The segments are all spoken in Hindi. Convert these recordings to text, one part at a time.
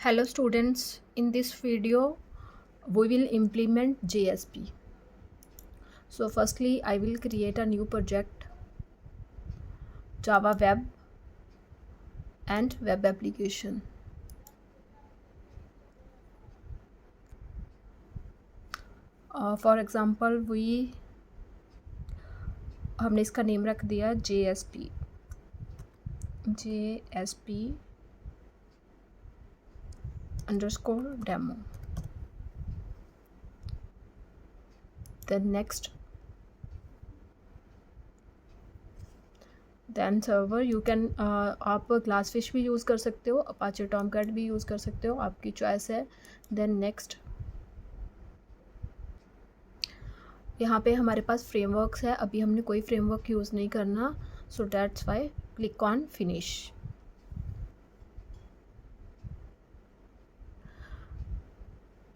Hello students, in this video we will implement JSP. So firstly I will create a new project Java Web and Web Application. For example हमने इसका नेम रख दिया JSP underscore demo. Then server you can आप Glassfish भी यूज़ कर सकते हो, Apache Tomcat भी यूज़ कर सकते हो, आपकी चॉइस है. Then next यहाँ पे हमारे पास फ्रेमवर्क्स है. अभी हमने कोई फ्रेमवर्क यूज़ नहीं करना, so that's why click on finish.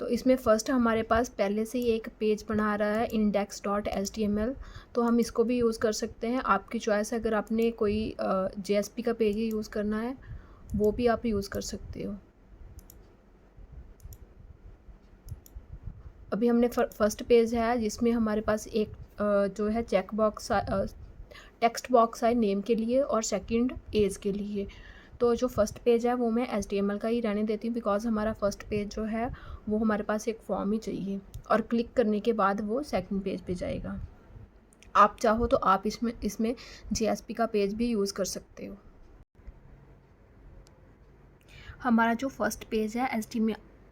तो इसमें फ़र्स्ट हमारे पास पहले से ही एक पेज बना रहा है index.html, तो हम इसको भी यूज़ कर सकते हैं. आपकी चॉइस है, अगर आपने कोई JSP का पेज ही यूज़ करना है वो भी आप यूज़ कर सकते हो. अभी हमने फर्स्ट पेज है जिसमें हमारे पास एक जो है चेक बॉक्स टेक्स्ट बॉक्स है नेम के लिए और सेकंड एज के लिए. तो जो फर्स्ट पेज है वो मैं HTML का ही रहने देती हूँ, बिकॉज हमारा फर्स्ट पेज जो है वो हमारे पास एक फॉर्म ही चाहिए और क्लिक करने के बाद वो सेकंड पेज पे जाएगा. आप चाहो तो आप इसमें JSP का पेज भी यूज़ कर सकते हो. हमारा जो फर्स्ट पेज है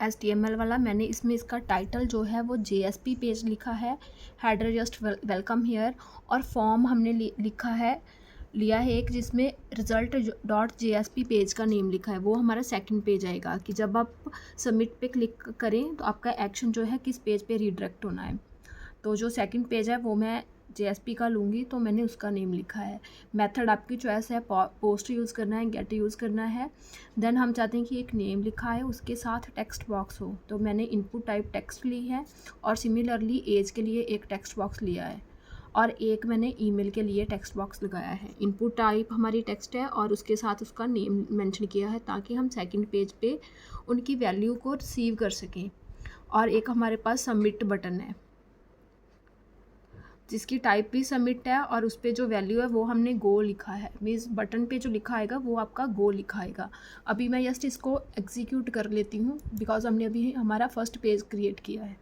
HTML वाला, मैंने इसमें इसका टाइटल जो है वो JSP पेज लिखा है, हेडर जस्ट वेलकम हियर, और फॉर्म हमने लिया है एक जिसमें result.jsp पेज का नेम लिखा है. वो हमारा सेकंड पेज आएगा कि जब आप सबमिट पे क्लिक करें तो आपका एक्शन जो है किस पेज पे रीडायरेक्ट होना है. तो जो सेकंड पेज है वो मैं JSP का लूँगी, तो मैंने उसका नेम लिखा है. मेथड आपकी चॉइस है, पोस्ट यूज़ करना है, गेट यूज़ करना है. देन हम चाहते हैं कि एक नेम लिखा है उसके साथ टेक्स्ट बॉक्स हो, तो मैंने इनपुट टाइप टेक्स्ट ली है और सिमिलरली एज के लिए एक टेक्स्ट बॉक्स लिया है और एक मैंने ईमेल के लिए टेक्स्ट बॉक्स लगाया है. इनपुट टाइप हमारी टेक्स्ट है और उसके साथ उसका नेम मेंशन किया है ताकि हम सेकंड पेज पे उनकी वैल्यू को रिसीव कर सकें. और एक हमारे पास सबमिट बटन है जिसकी टाइप भी सबमिट है और उस पर जो वैल्यू है वो हमने गो लिखा है. मीन्स बटन पे जो लिखा आएगा वो आपका गो लिखा आएगा. अभी मैं जस्ट इसको एग्जीक्यूट कर लेती हूँ बिकॉज हमने अभी हमारा फर्स्ट पेज क्रिएट किया है.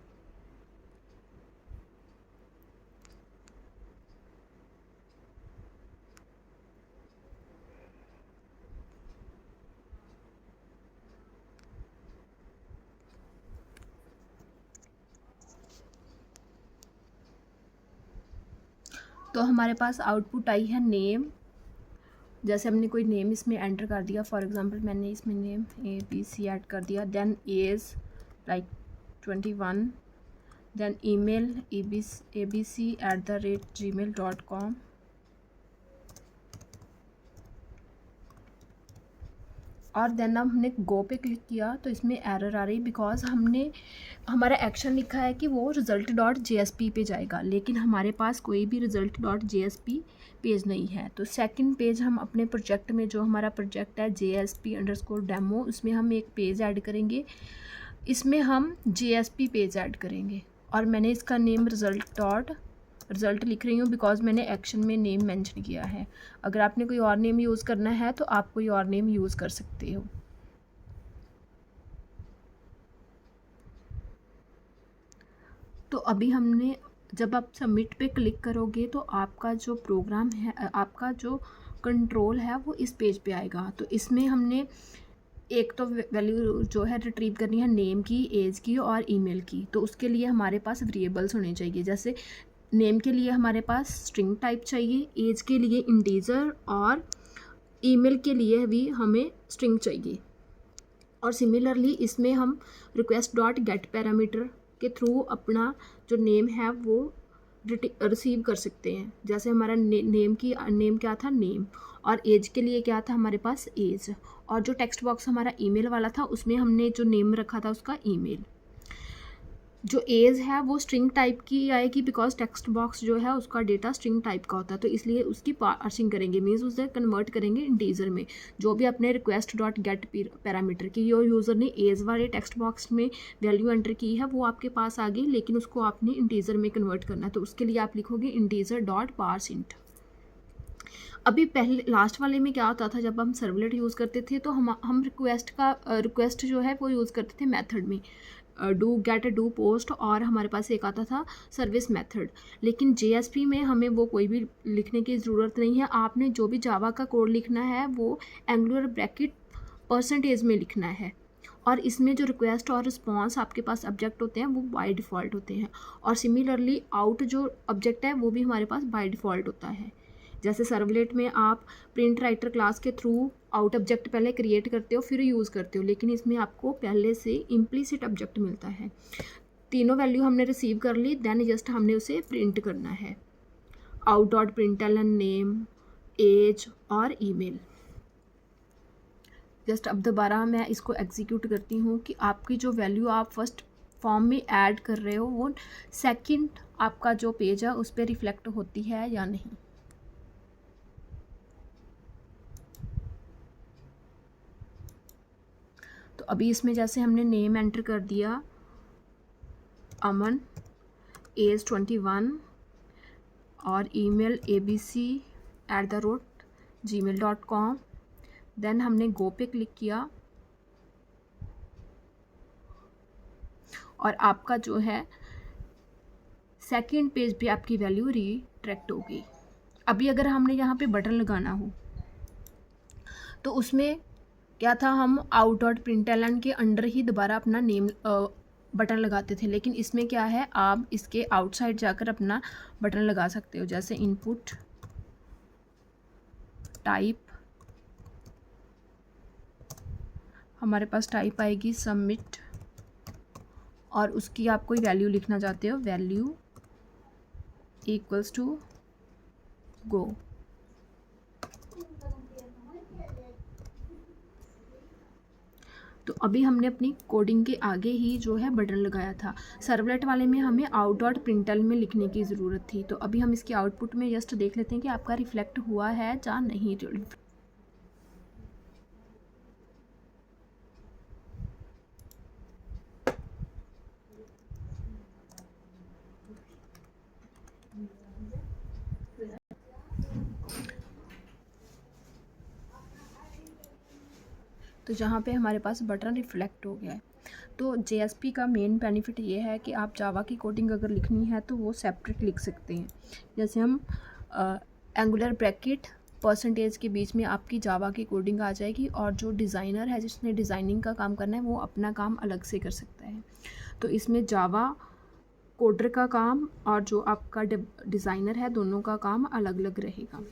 तो हमारे पास आउटपुट आई है नेम. जैसे हमने कोई नेम इसमें एंटर कर दिया, फॉर एग्जांपल मैंने इसमें नेम ABC ऐड कर दिया. Then age like 21. Then email abc@gmail.com. और देन हमने गो पे क्लिक किया तो इसमें एरर आ रही बिकॉज हमारा एक्शन लिखा है कि वो result.jsp पे जाएगा, लेकिन हमारे पास कोई भी result.jsp पेज नहीं है. तो सेकंड पेज हम अपने प्रोजेक्ट में, जो हमारा प्रोजेक्ट है JSP_demo, उसमें हम एक पेज ऐड करेंगे. इसमें हम JSP पेज ऐड करेंगे और मैंने इसका नेम रिज़ल्ट लिख रही हूँ बिकॉज मैंने एक्शन में नेम मेंशन किया है. अगर आपने कोई और नेम यूज़ करना है तो आप कोई और नेम यूज़ कर सकते हो. तो अभी हमने, जब आप सबमिट पे क्लिक करोगे तो आपका जो प्रोग्राम है, आपका जो कंट्रोल है वो इस पेज पे आएगा. तो इसमें हमने एक तो वैल्यू जो है रिट्रीव करनी है नेम की, एज की और ईमेल की. तो उसके लिए हमारे पास वेरिएबल्स होने चाहिए. जैसे नेम के लिए हमारे पास स्ट्रिंग टाइप चाहिए, एज के लिए इंटीजर और ईमेल के लिए भी हमें स्ट्रिंग चाहिए. और सिमिलरली इसमें हम request.get पैरामीटर के थ्रू अपना जो नेम है वो रिसीव कर सकते हैं. जैसे हमारा नेम क्या था, नेम, और एज के लिए क्या था हमारे पास, एज. और जो टेक्स्ट बॉक्स हमारा ईमेल वाला था उसमें हमने जो नेम रखा था उसका ईमेल. जो एज है वो स्ट्रिंग टाइप की आएगी, बिकॉज टेक्स्ट बॉक्स जो है उसका डेटा स्ट्रिंग टाइप का होता है, तो इसलिए उसकी पार्सिंग करेंगे, मीन्स उसे कन्वर्ट करेंगे इंटीजर में। जो भी अपने रिक्वेस्ट डॉट गेट पैरामीटर की यो यूज़र ने एज वाले टेक्स्ट बॉक्स में वैल्यू एंटर की है वो आपके पास आ गई, लेकिन उसको आपने इंटीजर में कन्वर्ट करना है, तो उसके लिए आप लिखोगे इंटीजर डॉट पार्स इंट। अभी पहले लास्ट वाले में क्या होता था, जब हम सर्वलेट यूज़ करते थे तो हम रिक्वेस्ट जो है वो यूज़ करते थे मेथड में, डू गेट डू पोस्ट, और हमारे पास एक आता था सर्विस मेथड। लेकिन JSP में हमें वो कोई भी लिखने की ज़रूरत नहीं है। आपने जो भी जावा का कोड लिखना है वो एंगुलर ब्रैकेट % में लिखना है, और इसमें जो रिक्वेस्ट और रिस्पॉन्स आपके पास ऑब्जेक्ट होते हैं वो बाय डिफ़ॉल्ट होते हैं, और सिमिलरली आउट जो ऑब्जेक्ट है वो भी हमारे पास बाय डिफ़ॉल्ट होता है। जैसे सर्वलेट में आप प्रिंट राइटर क्लास के थ्रू आउट ऑब्जेक्ट पहले क्रिएट करते हो फिर यूज़ करते हो, लेकिन इसमें आपको पहले से इम्प्लिसिट ऑब्जेक्ट मिलता है। तीनों वैल्यू हमने रिसीव कर ली, देन जस्ट हमने उसे प्रिंट करना है, out dot println name, age और ईमेल। जस्ट अब दोबारा मैं इसको एग्जीक्यूट करती हूँ कि आपकी जो वैल्यू आप फर्स्ट फॉर्म में ऐड कर रहे हो वो सेकंड आपका जो पेज है उस पर रिफ्लेक्ट होती है या नहीं। तो अभी इसमें जैसे हमने नेम एंटर कर दिया अमन, एज 21 और ईमेल abc@gmail.com, देन हमने गो पे क्लिक किया और आपका जो है सेकंड पेज पे आपकी वैल्यू रिट्रैक्ट होगी। अभी अगर हमने यहाँ पे बटन लगाना हो तो उसमें क्या था, हम आउट डॉट प्रिंटलन के अंडर ही दोबारा अपना नेम बटन लगाते थे, लेकिन इसमें क्या है आप इसके आउटसाइड जाकर अपना बटन लगा सकते हो। जैसे इनपुट टाइप, हमारे पास टाइप आएगी सबमिट, और उसकी आप कोई वैल्यू लिखना चाहते हो, वैल्यू इक्वल्स टू गो। तो अभी हमने अपनी कोडिंग के आगे ही जो है बटन लगाया था। सर्वलेट वाले में हमें आउट डॉट प्रिंटल में लिखने की ज़रूरत थी, तो अभी हम इसके आउटपुट में जस्ट देख लेते हैं कि आपका रिफ्लेक्ट हुआ है या नहीं। तो जहाँ पे हमारे पास बटन रिफ्लेक्ट हो गया है। तो JSP का मेन बेनिफिट ये है कि आप जावा की कोडिंग अगर लिखनी है तो वो सेपरेट लिख सकते हैं। जैसे हम एंगुलर ब्रैकेट % के बीच में आपकी जावा की कोडिंग आ जाएगी, और जो डिज़ाइनर है जिसने डिज़ाइनिंग का काम करना है वो अपना काम अलग से कर सकता है। तो इसमें जावा कोडर का काम और जो आपका डिज़ाइनर है दोनों का काम अलग अलग रहेगा।